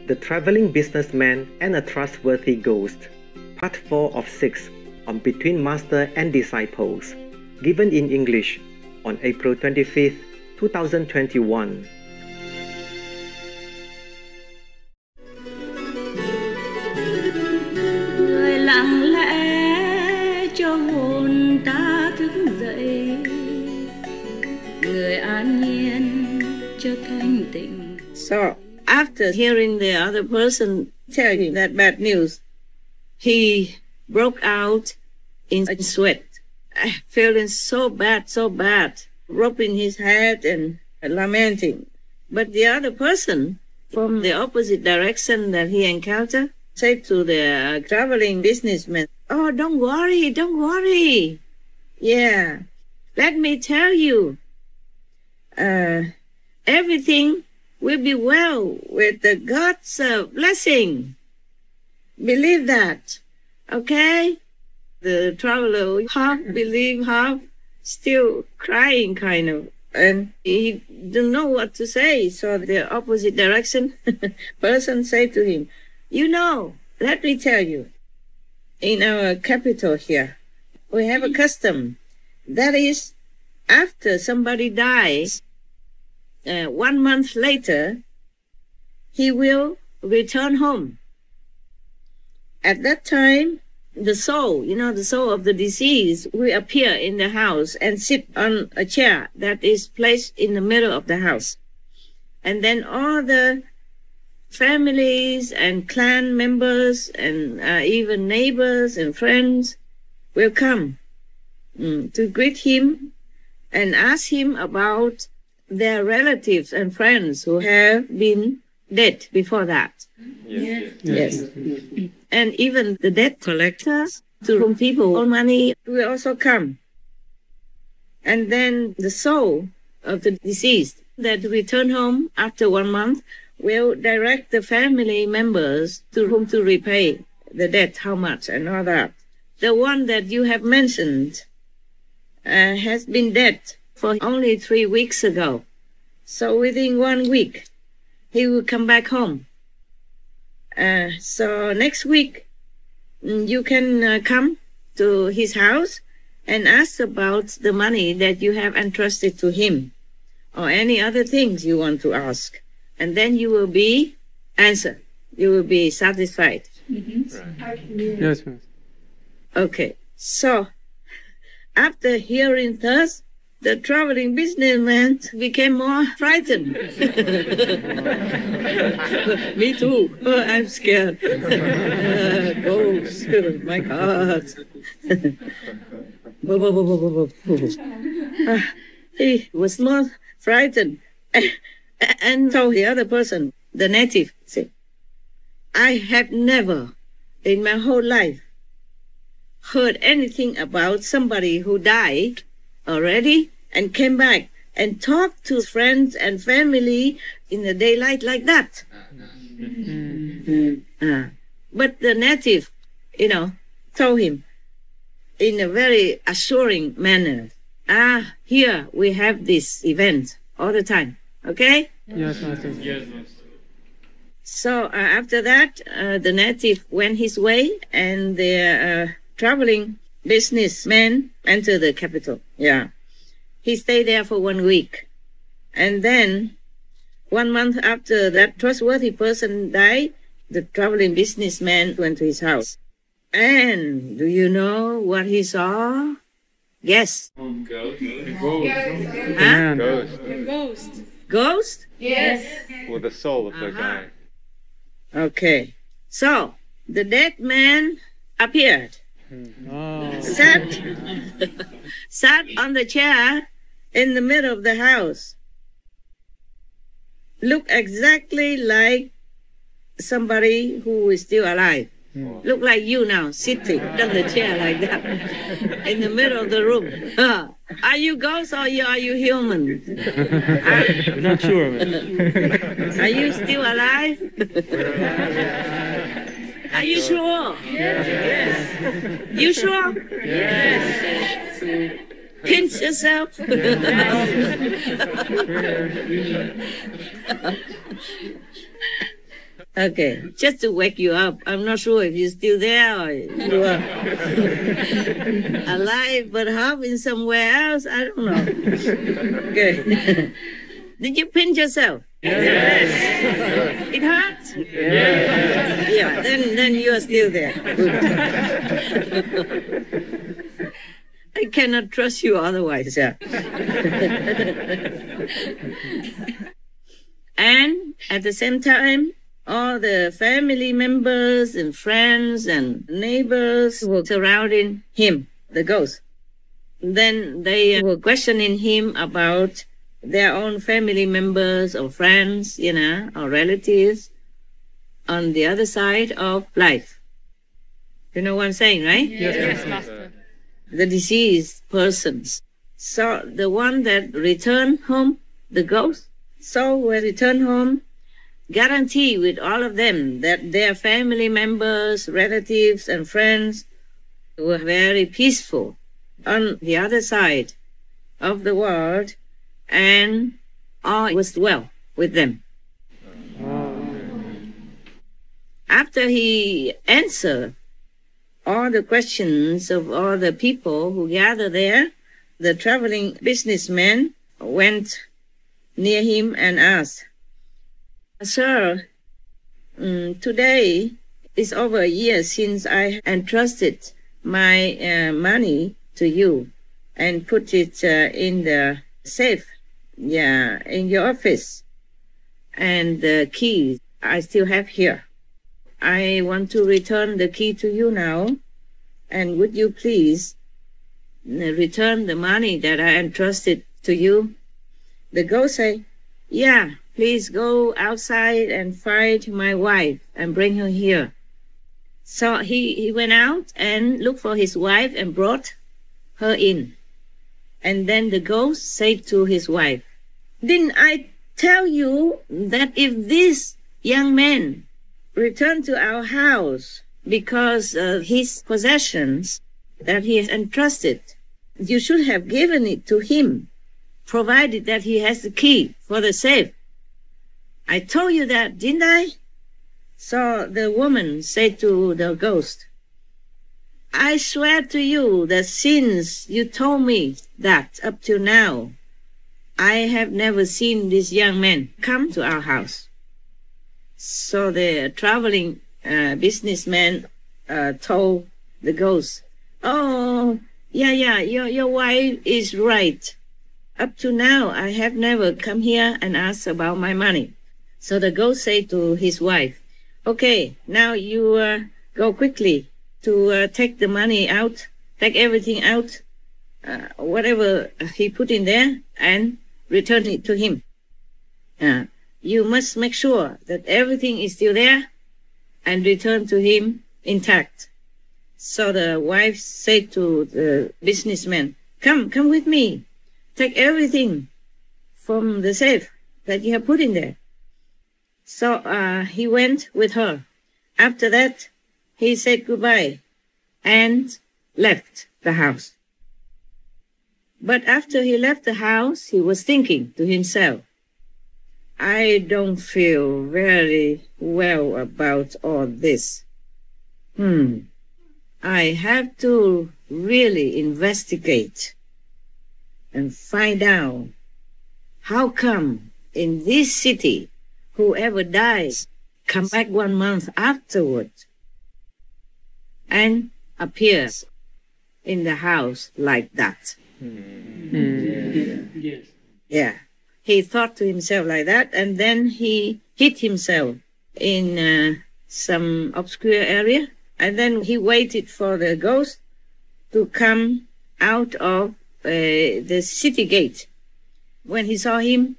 The Traveling Businessman and a Trustworthy Ghost, Part 4 of 6 on Between Master and Disciples, given in English on April 25, 2021. Người lặng lẽ cho hồn ta thức dậy, người an nhiên cho thanh tịnh. So, after hearing the other person tell him that bad news, he broke out in sweat, feeling so bad, rubbing his head and lamenting. But the other person from the opposite direction that he encountered said to the traveling businessman, "Oh, don't worry. Yeah, let me tell you, everything will be well with the God's blessing. Believe that, okay?" The traveler half believe, half still crying kind of, and he didn't know what to say. So the opposite direction person said to him, "You know, let me tell you, in our capital here, we have a custom. That is, after somebody dies, 1 month later, he will return home. At that time, the soul of the deceased will appear in the house and sit on a chair that is placed in the middle of the house. And then all the families and clan members and even neighbors and friends will come to greet him and ask him about their relatives and friends who have been dead before that." Yes. And even the debt collectors, to whom people owe money, will also come. And then the soul of the deceased that return home after 1 month will direct the family members to whom to repay the debt, how much, and all that. The one that you have mentioned has been dead for only 3 weeks ago. So within 1 week, he will come back home. So next week, you can come to his house and ask about the money that you have entrusted to him, or any other things you want to ask. And then you will be answered. You will be satisfied. Right. Yes, ma'am. Okay. So, after hearing thus, the traveling businessman became more frightened. Me too. Oh, I'm scared. Ghosts. My God. He was more frightened and told the other person, the native, said, "I have never in my whole life heard anything about somebody who died already and came back and talked to friends and family in the daylight like that." But the native, told him in a very assuring manner, "Here we have this event all the time, okay?" Yes, Master. Yes, Master. So after that, the native went his way, and the traveling businessman entered the capital. Yeah. He stayed there for 1 week. And then 1 month after that trustworthy person died, the traveling businessman went to his house. And do you know what he saw? Guess. Ghost. Huh? Ghost. Ghost? Yes. Well, the soul of the guy. Okay. So, the dead man appeared. Oh. Sat on the chair in the middle of the house. Looked exactly like somebody who is still alive. Look like you now, sitting on the chair like that, in the middle of the room. Are you ghost or are you human? I'm not sure. Are you still alive? Are you sure? Yes. You sure? Yes. Pinch yourself. Okay, just to wake you up. I'm not sure if you're still there or you are alive but half in somewhere else. I don't know. Okay. Did you pinch yourself? Yes. It hurts? Yes. Yeah, then you are still there. I cannot trust you otherwise. Yeah. And at the same time, all the family members and friends and neighbors were surrounding him, the ghost. Then they were questioning him about their own family members or friends, or relatives on the other side of life. You know what I'm saying, right? Yes, Master. The deceased persons. So the one that returned home, the ghost, soul will return home, guarantee with all of them that their family members, relatives, and friends were very peaceful on the other side of the world, and all was well with them. After he answered all the questions of all the people who gathered there, the traveling businessman went near him and asked, "Sir, today is over a year since I entrusted my money to you and put it in the safe, in your office. And the key I still have here. I want to return the key to you now. And would you please return the money that I entrusted to you?" The ghost said, "Yeah, please go outside and find my wife and bring her here." So he went out and looked for his wife and brought her in. And then the ghost said to his wife, "Didn't I tell you that if this young man returned to our house because of his possessions that he has entrusted, you should have given it to him, provided that he has the key for the safe? I told you that, didn't I?" So the woman said to the ghost, "I swear to you that since you told me that up till now, I have never seen this young man come to our house." So the traveling businessman told the ghost, "Oh, yeah, your wife is right. Up to now, I have never come here and asked about my money." So the ghost said to his wife, "Okay, now you go quickly to take the money out, take everything out, whatever he put in there, and return it to him. You must make sure that everything is still there and return to him intact." So the wife said to the businessman, Come with me. Take everything from the safe that you have put in there." So he went with her. After that, he said goodbye and left the house. But after he left the house, he was thinking to himself, "I don't feel very well about all this. I have to really investigate and find out how come in this city whoever dies come back 1 month afterward and appears in the house like that." Yes. Yeah. He thought to himself like that, and then he hid himself in some obscure area, and then he waited for the ghost to come out of the city gate. When he saw him,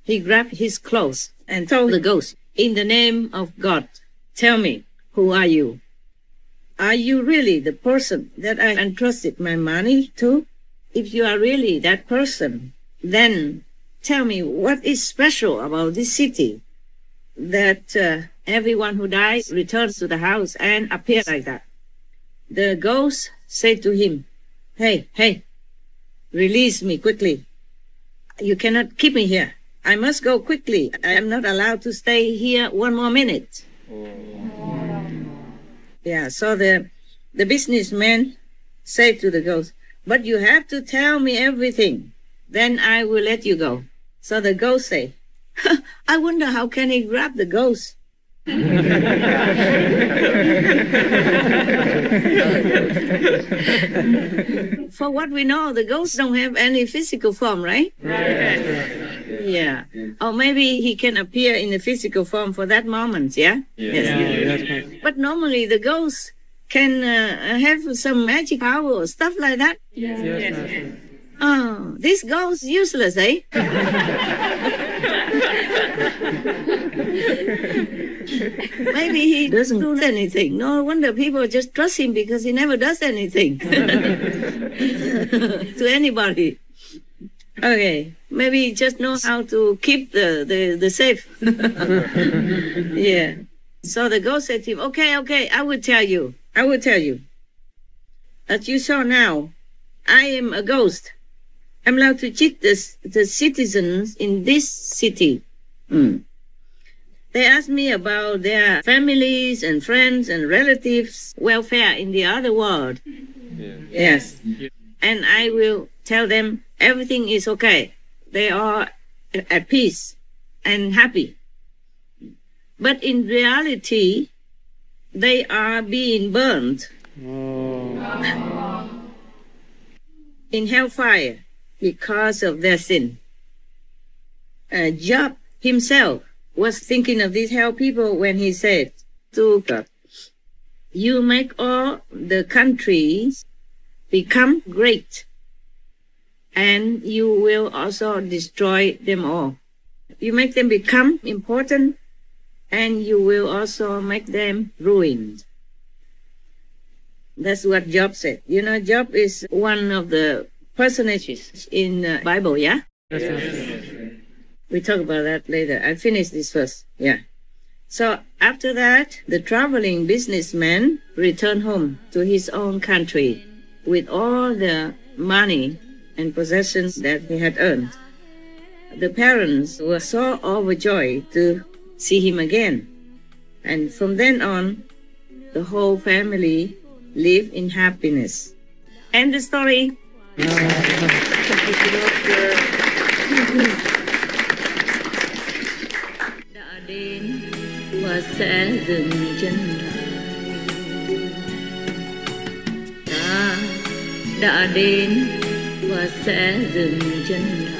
he grabbed his clothes and told the ghost, "In the name of God, tell me, who are you? Are you really the person that I entrusted my money to? If you are really that person, then tell me what is special about this city that everyone who dies returns to the house and appears like that." The ghost said to him, Hey, release me quickly. You cannot keep me here. I must go quickly. I am not allowed to stay here 1 more minute. Yeah, so the businessman said to the ghost, but you have to tell me everything, then I will let you go. So the ghost said, I wonder how can he grab the ghost? For what we know, the ghosts don't have any physical form, right? Yeah. Or maybe he can appear in a physical form for that moment, yeah? Yes. But normally the ghosts can have some magic power or stuff like that. Oh, this ghost useless, eh? Maybe he doesn't do anything. No wonder people just trust him because he never does anything to anybody. Okay, maybe he just knows how to keep the safe. Yeah. So the ghost said to him, okay, I will tell you. As you saw now, I am a ghost. I'm allowed to cheat the citizens in this city. They asked me about their families and friends and relatives' welfare in the other world. Yes. And I will tell them everything is okay. They are at peace and happy. But in reality, they are being burned in hellfire because of their sin. Job himself was thinking of these hell people when he said to God, you make all the countries become great, and you will also destroy them all. You make them become important, and you will also make them ruined. That's what Job said. You know, Job is one of the personages in the Bible, yeah? We talk about that later. I finish this first. Yeah. So after that, the traveling businessman returned home to his own country with all the money and possessions that he had earned. The parents were so overjoyed to see him again. And from then on, the whole family lived in happiness. End the story. Đã đến và sẽ dừng chân lại. Ta đã đến và sẽ dừng chân lại.